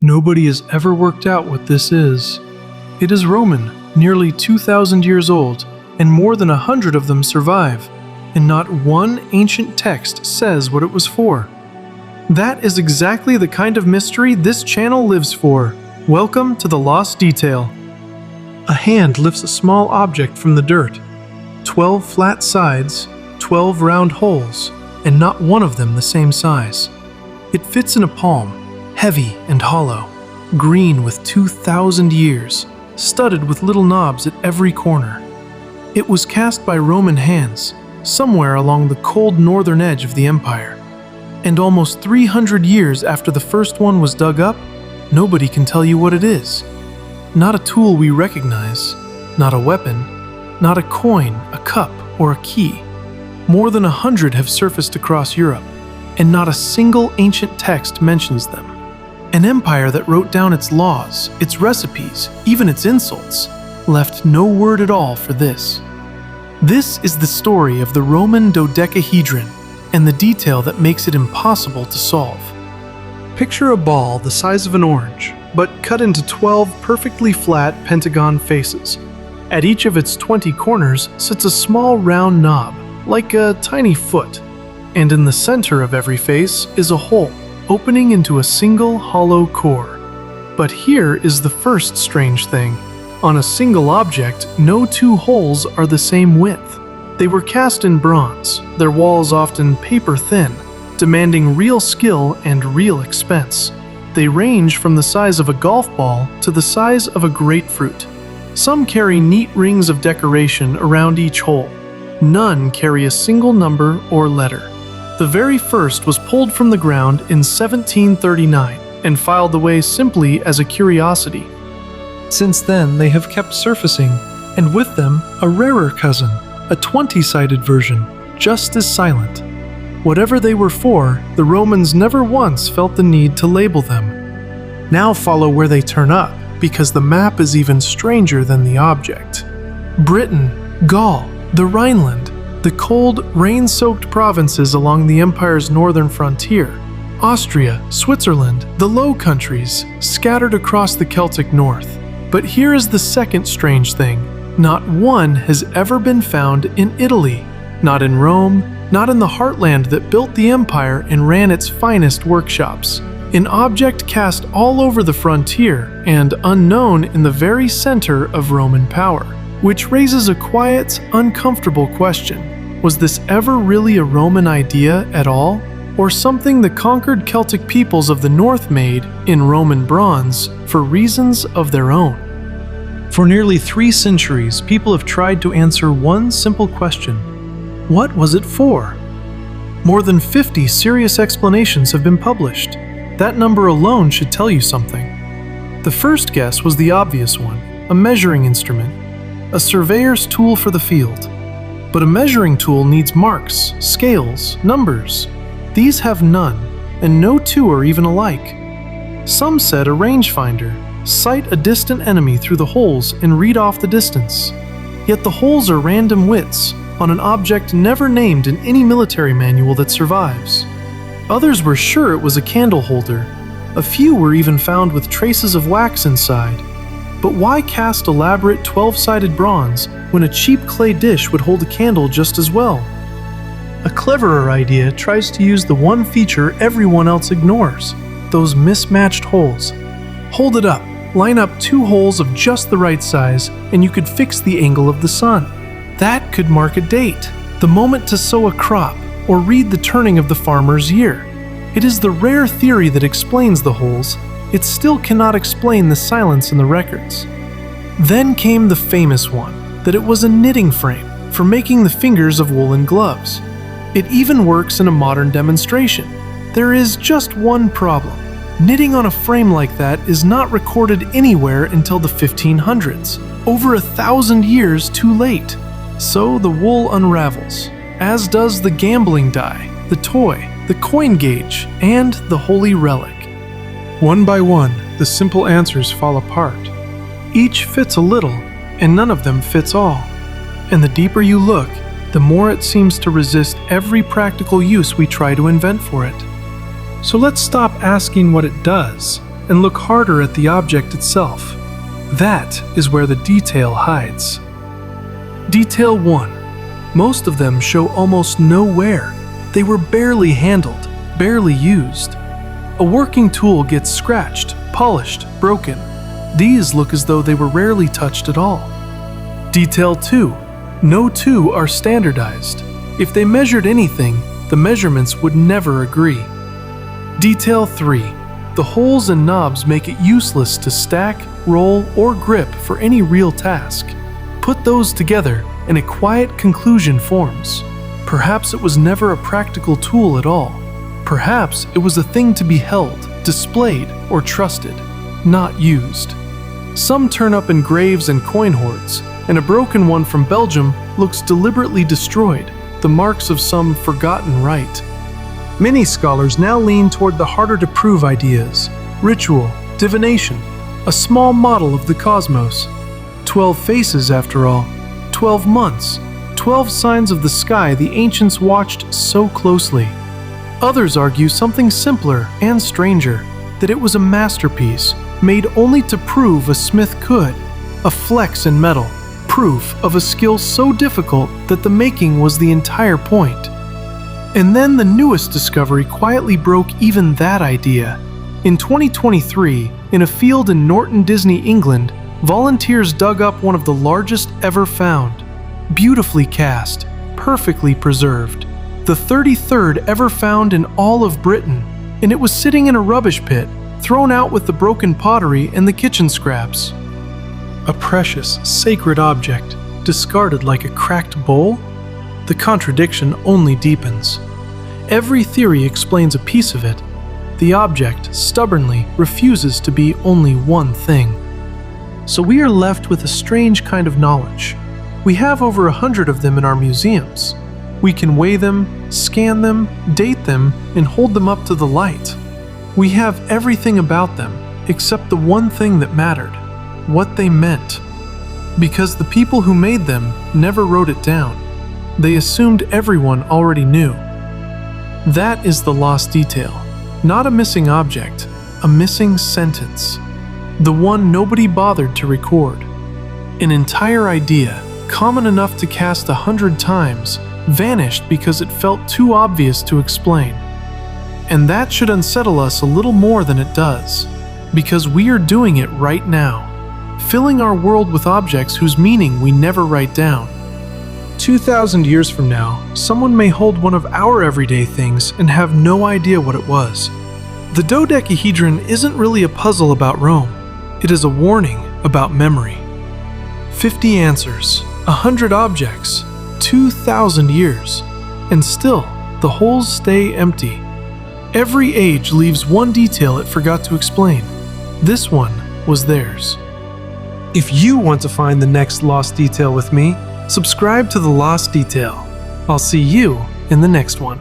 Nobody has ever worked out what this is. It is Roman, nearly 2,000 years old, and more than 100 of them survive, and not one ancient text says what it was for. That is exactly the kind of mystery this channel lives for. Welcome to the Lost Detail. A hand lifts a small object from the dirt. 12 flat sides, 12 round holes, and not one of them the same size. It fits in a palm, heavy and hollow, green with 2,000 years, studded with little knobs at every corner. It was cast by Roman hands, somewhere along the cold northern edge of the empire. And almost 300 years after the first one was dug up, nobody can tell you what it is. Not a tool we recognize, not a weapon, not a coin, a cup, or a key. More than 100 have surfaced across Europe, and not a single ancient text mentions them. An empire that wrote down its laws, its recipes, even its insults, left no word at all for this. This is the story of the Roman Dodecahedron, and the detail that makes it impossible to solve. Picture a ball the size of an orange, but cut into 12 perfectly flat pentagon faces. At each of its 20 corners sits a small round knob, like a tiny foot. And in the center of every face is a hole, opening into a single hollow core. But here is the first strange thing. On a single object, no two holes are the same width. They were cast in bronze, their walls often paper thin, demanding real skill and real expense. They range from the size of a golf ball to the size of a grapefruit. Some carry neat rings of decoration around each hole. None carry a single number or letter. The very first was pulled from the ground in 1739 and filed away simply as a curiosity. Since then, they have kept surfacing, and with them, a rarer cousin, a 20-sided version, just as silent. Whatever they were for, the Romans never once felt the need to label them. Now follow where they turn up, because the map is even stranger than the object. Britain, Gaul, the Rhineland, the cold, rain-soaked provinces along the empire's northern frontier, Austria, Switzerland, the Low Countries, scattered across the Celtic north. But here is the second strange thing. Not one has ever been found in Italy, not in Rome, not in the heartland that built the empire and ran its finest workshops. An object cast all over the frontier and unknown in the very center of Roman power, which raises a quiet, uncomfortable question. Was this ever really a Roman idea at all, or something the conquered Celtic peoples of the north made, in Roman bronze, for reasons of their own? For nearly 3 centuries, people have tried to answer one simple question. What was it for? More than 50 serious explanations have been published. That number alone should tell you something. The first guess was the obvious one, a measuring instrument, a surveyor's tool for the field. But a measuring tool needs marks, scales, numbers. These have none, and no two are even alike. Some said a rangefinder, sight a distant enemy through the holes and read off the distance. Yet the holes are random widths on an object never named in any military manual that survives. Others were sure it was a candle holder. A few were even found with traces of wax inside. But why cast elaborate 12-sided bronze when a cheap clay dish would hold a candle just as well? A cleverer idea tries to use the one feature everyone else ignores, those mismatched holes. Hold it up, line up 2 holes of just the right size, and you could fix the angle of the sun. That could mark a date, the moment to sow a crop, or read the turning of the farmer's year. It is the rare theory that explains the holes. It still cannot explain the silence in the records. Then came the famous one, that it was a knitting frame for making the fingers of woolen gloves. It even works in a modern demonstration. There is just one problem. Knitting on a frame like that is not recorded anywhere until the 1500s, over 1,000 years too late. So the wool unravels, as does the gambling die, the toy, the coin gauge, and the holy relic. One by one, the simple answers fall apart. Each fits a little, and none of them fits all. And the deeper you look, the more it seems to resist every practical use we try to invent for it. So let's stop asking what it does and look harder at the object itself. That is where the detail hides. Detail 1. Most of them show almost no wear. They were barely handled, barely used. A working tool gets scratched, polished, broken. These look as though they were rarely touched at all. Detail 2. No two are standardized. If they measured anything, the measurements would never agree. Detail 3. The holes and knobs make it useless to stack, roll, or grip for any real task. Put those together, and a quiet conclusion forms. Perhaps it was never a practical tool at all. Perhaps it was a thing to be held, displayed, or trusted, not used. Some turn up in graves and coin hoards, and a broken one from Belgium looks deliberately destroyed, the marks of some forgotten rite. Many scholars now lean toward the harder-to-prove ideas: ritual, divination, a small model of the cosmos. 12 faces, after all, 12 months, 12 signs of the sky the ancients watched so closely. Others argue something simpler and stranger, that it was a masterpiece made only to prove a smith could, a flex in metal, proof of a skill so difficult that the making was the entire point. And then the newest discovery quietly broke even that idea. In 2023, in a field in Norton Disney, England, volunteers dug up one of the largest ever found. Beautifully cast, perfectly preserved. The 33rd ever found in all of Britain, and it was sitting in a rubbish pit, thrown out with the broken pottery and the kitchen scraps. A precious, sacred object, discarded like a cracked bowl? The contradiction only deepens. Every theory explains a piece of it. The object stubbornly refuses to be only one thing. So we are left with a strange kind of knowledge. We have over 100 of them in our museums. We can weigh them, scan them, date them, and hold them up to the light. We have everything about them except the one thing that mattered: what they meant. Because the people who made them never wrote it down. They assumed everyone already knew. That is the lost detail. Not a missing object, a missing sentence. The one nobody bothered to record. An entire idea, common enough to cast 100 times, vanished because it felt too obvious to explain. And that should unsettle us a little more than it does, because we are doing it right now, filling our world with objects whose meaning we never write down. 2,000 years from now, someone may hold one of our everyday things and have no idea what it was. The Dodecahedron isn't really a puzzle about Rome. It is a warning about memory. 50 answers, 100 objects, 2,000 years, and still the holes stay empty. Every age leaves one detail it forgot to explain. This one was theirs. If you want to find the next lost detail with me, subscribe to The Lost Detail. I'll see you in the next one.